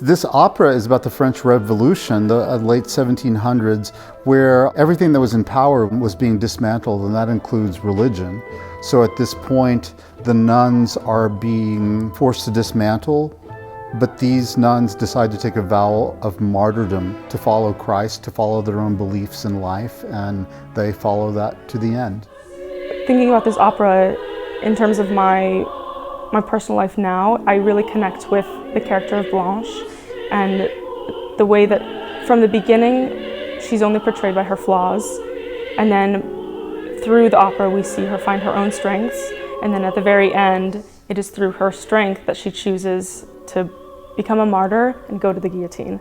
This opera is about the French Revolution, the late 1700s, where everything that was in power was being dismantled, and that includes religion. So at this point, the nuns are being forced to dismantle, but these nuns decide to take a vow of martyrdom to follow Christ, to follow their own beliefs in life, and they follow that to the end. Thinking about this opera in terms of my personal life now, I really connect with the character of Blanche and the way that from the beginning she's only portrayed by her flaws, and then through the opera we see her find her own strengths, and then at the very end it is through her strength that she chooses to become a martyr and go to the guillotine.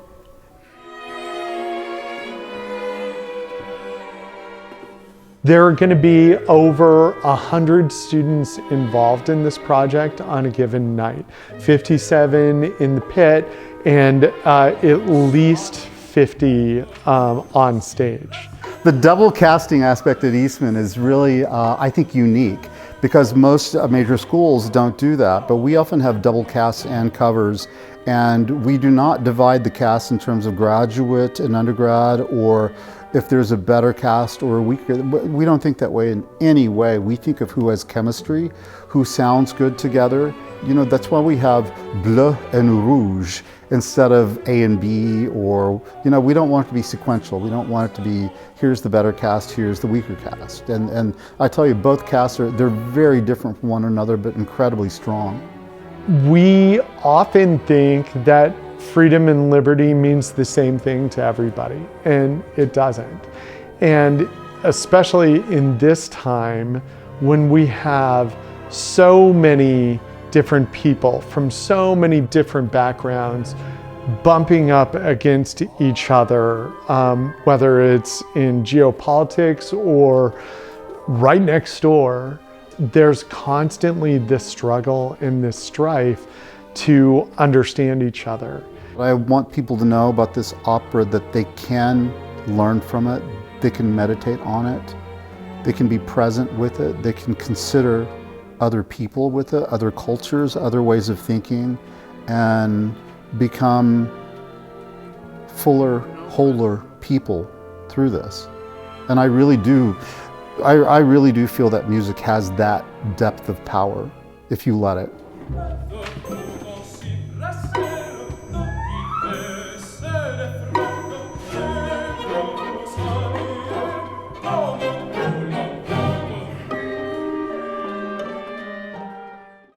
There are going to be over 100 students involved in this project on a given night. 57 in the pit and at least 50 on stage. The double casting aspect at Eastman is really, I think, unique because most major schools don't do that, but we often have double casts and covers, and we do not divide the cast in terms of graduate and undergrad, or if there's a better cast or a weaker. We don't think that way in any way. We think of who has chemistry, who sounds good together. You know, that's why we have bleu and rouge instead of A and B, or, you know, we don't want it to be sequential. We don't want it to be, here's the better cast, here's the weaker cast. And I tell you, both casts they're very different from one another, but incredibly strong. We often think that freedom and liberty means the same thing to everybody, and it doesn't. And especially in this time when we have so many different people from so many different backgrounds bumping up against each other, whether it's in geopolitics or right next door, there's constantly this struggle and this strife to understand each other. I want people to know about this opera that they can learn from it, they can meditate on it, they can be present with it, they can consider other people with it, other cultures, other ways of thinking, and become fuller, wholer people through this. And I really do feel that music has that depth of power if you let it.